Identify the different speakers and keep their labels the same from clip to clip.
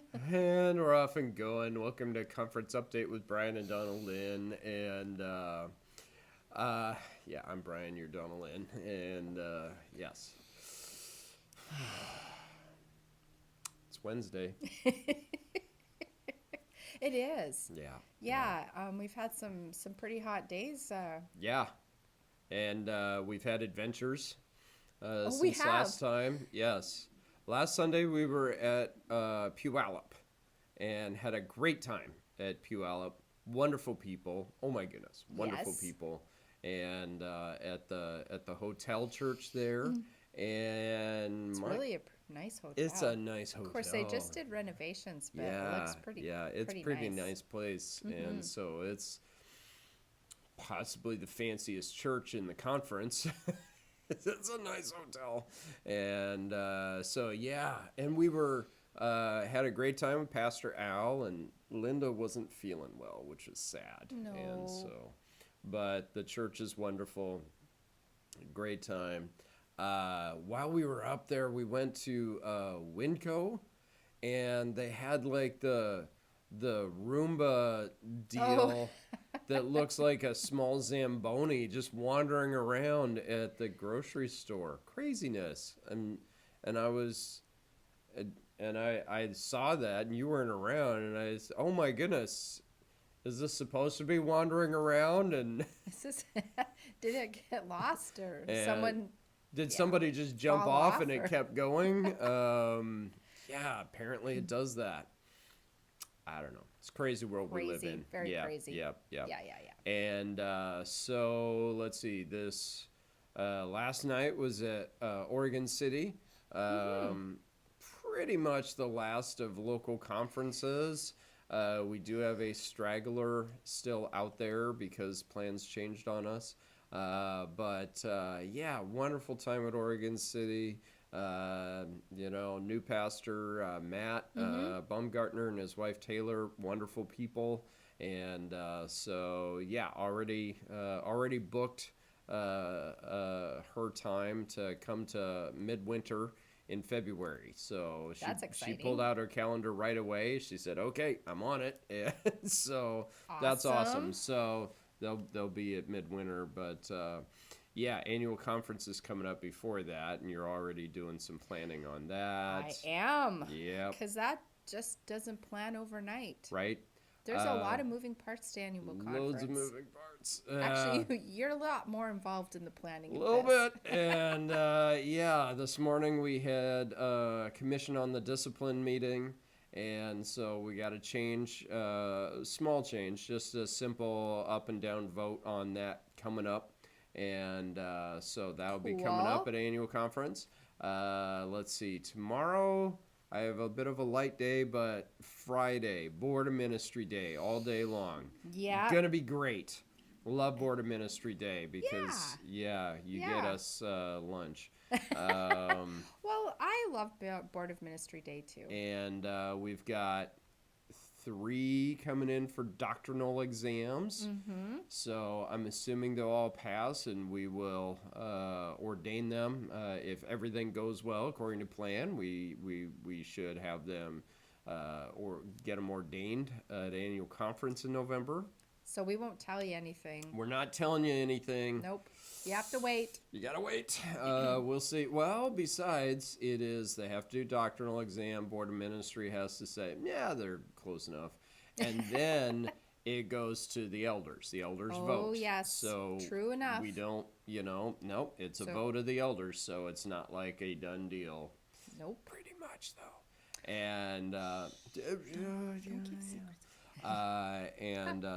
Speaker 1: And we're off and going. Welcome to Conference Update with Brian and Donalyn. And uh, yeah, I'm Brian, you're Donalyn. And yes, it's Wednesday.
Speaker 2: It is.
Speaker 1: Yeah, yeah,
Speaker 2: Yeah, we've had some pretty hot days.
Speaker 1: yeah. And we've had adventures
Speaker 2: Oh, we
Speaker 1: since
Speaker 2: have.
Speaker 1: last time. Yes. Last Sunday we were at Puyallup and had a great time at Puyallup. Wonderful people. Oh my goodness, wonderful
Speaker 2: Yes.
Speaker 1: people. And at the hotel church there,
Speaker 2: Mm.
Speaker 1: and
Speaker 2: It's
Speaker 1: my
Speaker 2: really a nice
Speaker 1: it's a
Speaker 2: hotel.
Speaker 1: nice
Speaker 2: Of course, they
Speaker 1: hotel.
Speaker 2: just did renovations, but it
Speaker 1: Yeah,
Speaker 2: looks pretty
Speaker 1: yeah, it's
Speaker 2: pretty
Speaker 1: pretty
Speaker 2: nice.
Speaker 1: nice place, and
Speaker 2: Mm-hmm.
Speaker 1: so it's possibly the fanciest church in the conference. It's a nice hotel, and so yeah, and we were had a great time with Pastor Al, and Linda wasn't feeling well, which is sad, and
Speaker 2: No.
Speaker 1: so, but the church is wonderful, great time. While we were up there, we went to Winco, and they had like the Roomba
Speaker 2: Oh,
Speaker 1: deal that looks like a small Zamboni just wandering around at the grocery store. Craziness. And I was and I saw that and you weren't around and I said, "Oh my goodness, is this supposed to be wandering around?" And
Speaker 2: this is. Did it get lost or
Speaker 1: and
Speaker 2: someone?
Speaker 1: did
Speaker 2: Yeah,
Speaker 1: somebody just jump
Speaker 2: fall
Speaker 1: off
Speaker 2: off
Speaker 1: and it
Speaker 2: or
Speaker 1: kept going? Yeah, apparently it does that. I don't know. It's a crazy world we live
Speaker 2: crazy,
Speaker 1: in.
Speaker 2: very
Speaker 1: Yep,
Speaker 2: crazy.
Speaker 1: yep, yep.
Speaker 2: Yeah, yeah, yeah.
Speaker 1: And so let's see. This last night was at Oregon City.
Speaker 2: Mm-hmm.
Speaker 1: Um, Pretty much the last of local conferences. We do have a straggler still out there because plans changed on us. But yeah, wonderful time at Oregon City. New pastor Matt
Speaker 2: Mm-hmm.
Speaker 1: Baumgartner and his wife Taylor, wonderful people, and so yeah, already booked her time to come to midwinter in February. So
Speaker 2: That's
Speaker 1: she pulled
Speaker 2: exciting.
Speaker 1: out her calendar right away. She said, "Okay, I'm on it." And so that's awesome.
Speaker 2: Awesome.
Speaker 1: So they'll be at midwinter, but yeah, annual conference is coming up before that, and you're already doing some planning on that.
Speaker 2: I am,
Speaker 1: Yep,
Speaker 2: because that just doesn't plan overnight.
Speaker 1: right.
Speaker 2: There's a
Speaker 1: Uh,
Speaker 2: lot of moving parts to annual
Speaker 1: Loads of
Speaker 2: conference.
Speaker 1: moving parts.
Speaker 2: Actually, you're a lot more involved in the
Speaker 1: A
Speaker 2: planning of
Speaker 1: little
Speaker 2: this.
Speaker 1: bit. And yeah, this morning we had a commission on the discipline meeting. And so we got to change, small change, just a simple up and down vote on that coming up. And so that'll be coming up
Speaker 2: Cool.
Speaker 1: at annual conference. Let's see, tomorrow I have a bit of a light day, but Friday, Board of Ministry Day, all day long.
Speaker 2: Yeah.
Speaker 1: Gonna be great. Love Board of Ministry Day
Speaker 2: Yeah.
Speaker 1: because, yeah, you get
Speaker 2: Yeah.
Speaker 1: us lunch. Um,
Speaker 2: Well, I love Board of Ministry Day too.
Speaker 1: and we've got three coming in for doctrinal exams.
Speaker 2: Mm-hmm.
Speaker 1: So I'm assuming they'll all pass, and we will ordain them if everything goes well according to plan. We should have them or get them ordained at annual conference in November.
Speaker 2: So we won't tell you anything.
Speaker 1: We're not telling you anything.
Speaker 2: Nope. You have to wait.
Speaker 1: You gotta wait. We'll see. Well, besides, they have to do doctrinal exam. Board of Ministry has to say, yeah, they're close enough, and then it goes to the elders. The elders
Speaker 2: Oh,
Speaker 1: vote.
Speaker 2: yes.
Speaker 1: So
Speaker 2: True enough.
Speaker 1: we don't, nope. It's a
Speaker 2: So,
Speaker 1: vote of the elders, so it's not like a done deal.
Speaker 2: nope.
Speaker 1: Pretty much though, and
Speaker 2: Don't keep secrets.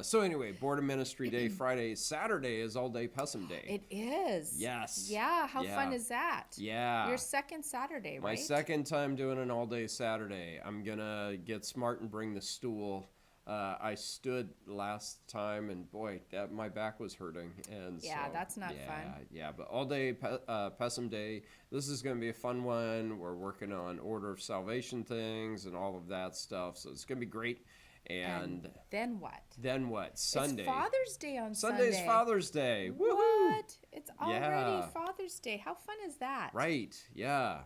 Speaker 1: so anyway, Board of Ministry Day Friday. Saturday is all day Pessum Day.
Speaker 2: It is.
Speaker 1: Yes.
Speaker 2: Yeah. How fun
Speaker 1: Yeah.
Speaker 2: is that?
Speaker 1: Yeah.
Speaker 2: Your second Saturday,
Speaker 1: My
Speaker 2: right?
Speaker 1: second time doing an all day Saturday. I'm gonna get smart and bring the stool. I stood last time and boy, that my back was hurting, and
Speaker 2: Yeah,
Speaker 1: so
Speaker 2: that's not
Speaker 1: yeah,
Speaker 2: fun.
Speaker 1: yeah. But all day Pessum Day. This is gonna be a fun one. We're working on Order of Salvation things and all of that stuff, so it's gonna be great.
Speaker 2: And
Speaker 1: And
Speaker 2: then what?
Speaker 1: then what? Sunday.
Speaker 2: It's Father's Day on
Speaker 1: Sunday's
Speaker 2: Sunday.
Speaker 1: Father's Day. Woohoo!
Speaker 2: What? It's already
Speaker 1: Yeah.
Speaker 2: Father's Day. How fun is that?
Speaker 1: Right. Yeah.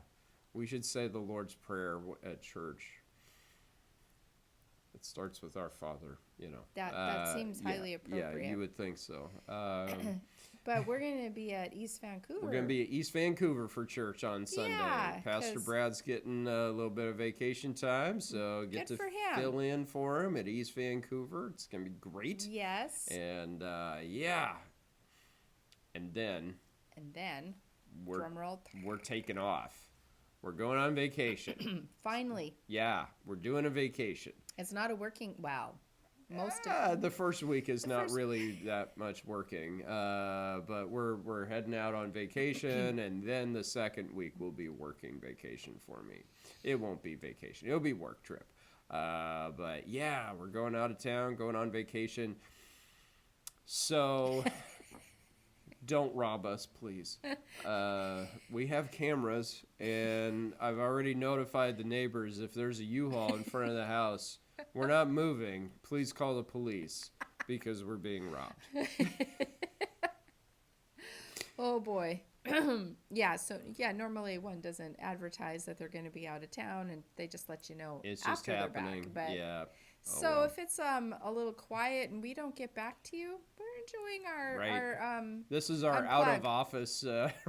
Speaker 1: We should say the Lord's Prayer at church. It starts with our Father,
Speaker 2: That seems highly appropriate.
Speaker 1: Yeah, you would think so.
Speaker 2: But we're going to be at East Vancouver.
Speaker 1: We're going to be at East Vancouver for church on Sunday.
Speaker 2: Yeah,
Speaker 1: Pastor
Speaker 2: 'cause-
Speaker 1: Brad's getting a little bit of vacation time, so get
Speaker 2: Good
Speaker 1: to
Speaker 2: for him.
Speaker 1: fill in for him at East Vancouver. It's going to be great.
Speaker 2: Yes.
Speaker 1: And yeah. And then
Speaker 2: Drum roll.
Speaker 1: we're taking off. We're going on vacation.
Speaker 2: Finally.
Speaker 1: Yeah, we're doing a vacation.
Speaker 2: It's not a working, most of
Speaker 1: The first week is not
Speaker 2: first-
Speaker 1: really that much working, but we're heading out on vacation, and then the second week will be working vacation for me. It won't be vacation; it'll be work trip. But yeah, we're going out of town, going on vacation. So don't rob us, please. We have cameras, and I've already notified the neighbors if there's a U-Haul in front of the house. We're not moving. Please call the police because we're being robbed.
Speaker 2: Oh boy. Normally one doesn't advertise that they're going to be out of town, and they just let you know
Speaker 1: It's just
Speaker 2: after
Speaker 1: happening.
Speaker 2: they're back. But
Speaker 1: Yeah.
Speaker 2: so
Speaker 1: well.
Speaker 2: if it's a little quiet and we don't get back to you, we're enjoying our
Speaker 1: Right.
Speaker 2: our
Speaker 1: This is our
Speaker 2: unplug.
Speaker 1: out of office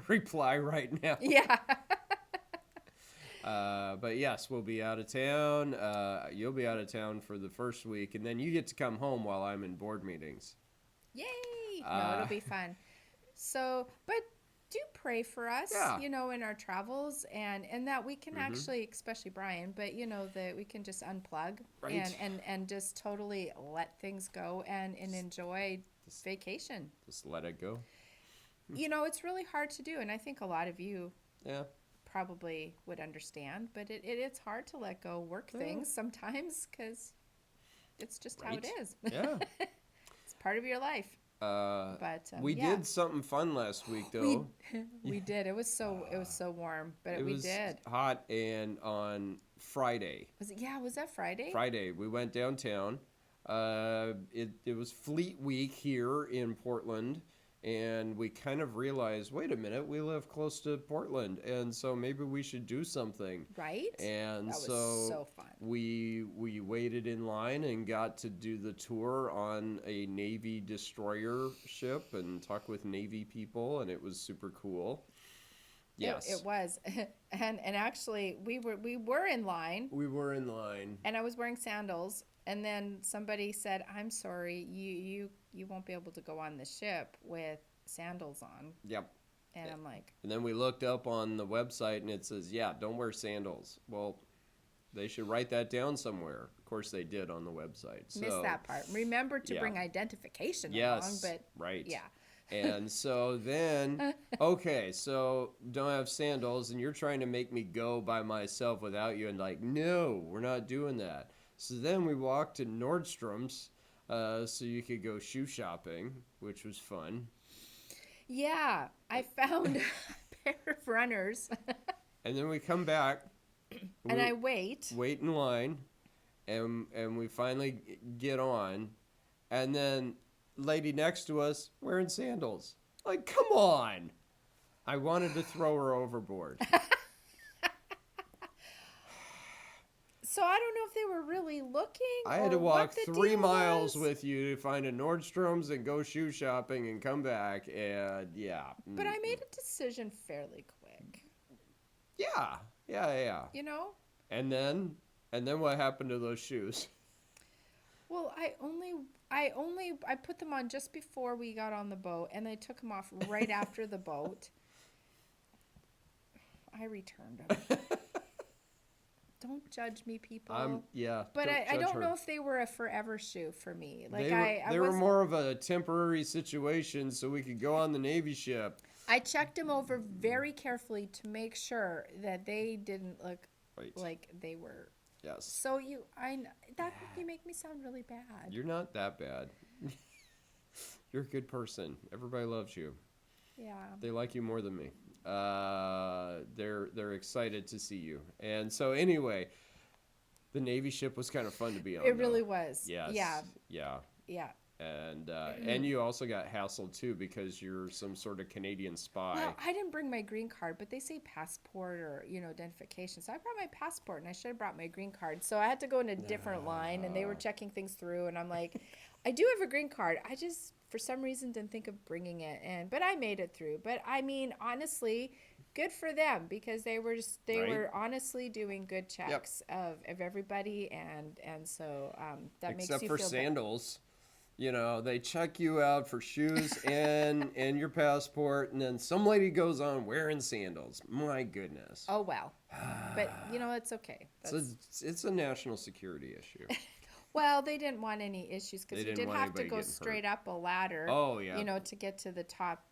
Speaker 1: reply right now.
Speaker 2: yeah.
Speaker 1: But yes, we'll be out of town. You'll be out of town for the first week, and then you get to come home while I'm in board meetings.
Speaker 2: Yay! No, it'll be fun. So, but do pray for us,
Speaker 1: Yeah.
Speaker 2: in our travels, and that we can actually, especially Brian, but that we can just unplug
Speaker 1: Right.
Speaker 2: and just totally let things go and enjoy vacation.
Speaker 1: Just let it go.
Speaker 2: It's really hard to do, and I think a lot of you
Speaker 1: Yeah.
Speaker 2: probably would understand, but it's hard to let go work things sometimes because it's just how it
Speaker 1: Right.
Speaker 2: is.
Speaker 1: Yeah.
Speaker 2: It's part of your life. But
Speaker 1: We
Speaker 2: yeah.
Speaker 1: did something fun last week, though.
Speaker 2: We did. It was so warm, but
Speaker 1: It
Speaker 2: we
Speaker 1: was
Speaker 2: did.
Speaker 1: hot, and on Friday,
Speaker 2: Was that Friday?
Speaker 1: we went downtown. It was Fleet Week here in Portland, and we kind of realized, wait a minute, we live close to Portland, and so maybe we should do something.
Speaker 2: Right?
Speaker 1: And
Speaker 2: That was
Speaker 1: so
Speaker 2: so fun.
Speaker 1: we waited in line and got to do the tour on a Navy destroyer ship and talk with Navy people, and it was super cool. Yes,
Speaker 2: It was. and actually we were in line,
Speaker 1: we were in line.
Speaker 2: and I was wearing sandals, and then somebody said, "I'm sorry, you won't be able to go on the ship with sandals on."
Speaker 1: Yep.
Speaker 2: And I'm like,
Speaker 1: And then we looked up on the website, and it says, yeah, don't wear sandals. Well, they should write that down somewhere. Of course, they did on the website. So,
Speaker 2: missed that part. Remember to
Speaker 1: yeah.
Speaker 2: bring identification
Speaker 1: Yes,
Speaker 2: along, but
Speaker 1: right.
Speaker 2: yeah.
Speaker 1: And so then, okay, so don't have sandals, and you're trying to make me go by myself without you, and like, no, we're not doing that. So then we walked to Nordstrom's, so you could go shoe shopping, which was fun.
Speaker 2: Yeah, I found a pair of runners,
Speaker 1: And then we come back,
Speaker 2: and I wait.
Speaker 1: wait in line, and we finally get on, and then lady next to us wearing sandals. Like, come on! I wanted to throw her overboard.
Speaker 2: So I don't know if they were really looking.
Speaker 1: I had
Speaker 2: or
Speaker 1: to
Speaker 2: what
Speaker 1: walk
Speaker 2: the
Speaker 1: 3
Speaker 2: deal
Speaker 1: miles
Speaker 2: was.
Speaker 1: with you to find a Nordstrom's and go shoe shopping and come back, and yeah.
Speaker 2: But I made a decision fairly quick.
Speaker 1: Yeah. And then what happened to those shoes?
Speaker 2: Well, I put them on just before we got on the boat, and I took them off right after the boat. I returned them. Don't judge me, people. But I don't know if they were a forever shoe for me. Like
Speaker 1: they were more of a temporary situation, so we could go on the Navy ship.
Speaker 2: I checked them over very carefully to make sure that they didn't look
Speaker 1: Right.
Speaker 2: like they were.
Speaker 1: Yes.
Speaker 2: So you make me sound really bad.
Speaker 1: You're not that bad. You're a good person. Everybody loves you.
Speaker 2: Yeah.
Speaker 1: They like you more than me. They're excited to see you. And so anyway, the Navy ship was kind of fun to be on.
Speaker 2: It really was.
Speaker 1: Yes.
Speaker 2: Yeah.
Speaker 1: Yeah.
Speaker 2: Yeah.
Speaker 1: And you also got hassled too because you're some sort of Canadian spy.
Speaker 2: Well, I didn't bring my green card, but they say passport or identification. So I brought my passport, and I should have brought my green card. So I had to go in a different line, and they were checking things through, and I'm like, I do have a green card. I just for some reason didn't think of bringing it, but I made it through. But I mean, honestly, good for them because they were honestly doing good checks of everybody, and so that makes you feel
Speaker 1: except for sandals. They check you out for shoes and your passport, and then some lady goes on wearing sandals. My goodness.
Speaker 2: Oh, well. But, it's okay.
Speaker 1: It's a national security issue.
Speaker 2: Well, they didn't want any issues because you did have to go straight up a ladder, to get to the top,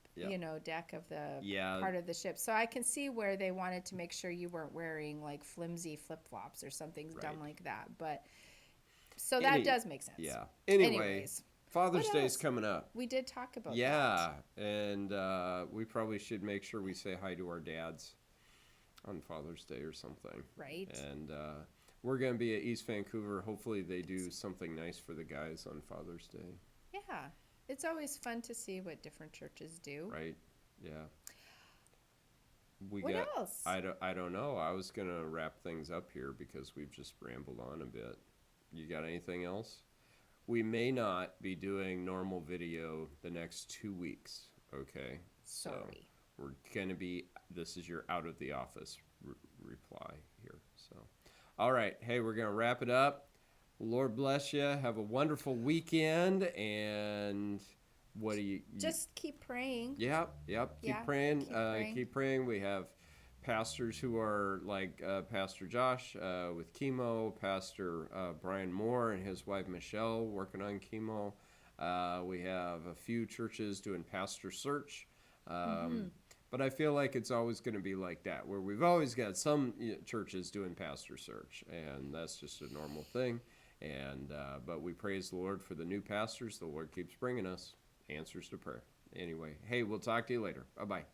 Speaker 2: deck of the part of the ship. So I can see where they wanted to make sure you weren't wearing, like, flimsy flip-flops or something dumb like that. But, so that does make sense.
Speaker 1: Yeah. Anyways. Father's Day's coming up.
Speaker 2: We did talk about that.
Speaker 1: Yeah, and we probably should make sure we say hi to our dads on Father's Day or something.
Speaker 2: Right.
Speaker 1: And we're going to be at East Vancouver. Hopefully they do something nice for the guys on Father's Day.
Speaker 2: Yeah. It's always fun to see what different churches do.
Speaker 1: Right. Yeah.
Speaker 2: What else?
Speaker 1: I don't know. I was going to wrap things up here because we've just rambled on a bit. You got anything else? We may not be doing normal video the next 2 weeks, okay?
Speaker 2: Sorry.
Speaker 1: So we're going to be, this is your out of the office reply here. So, all right. Hey, we're going to wrap it up. Lord bless you. Have a wonderful weekend. And what do you...
Speaker 2: Just keep praying.
Speaker 1: Yep. Keep praying. Keep praying. We have pastors who are like Pastor Josh with chemo, Pastor Brian Moore and his wife Michelle working on chemo. We have a few churches doing pastor search. But I feel like it's always going to be like that, where we've always got some churches doing pastor search, and that's just a normal thing. And but we praise the Lord for the new pastors. The Lord keeps bringing us answers to prayer. Anyway, hey, we'll talk to you later. Bye-bye.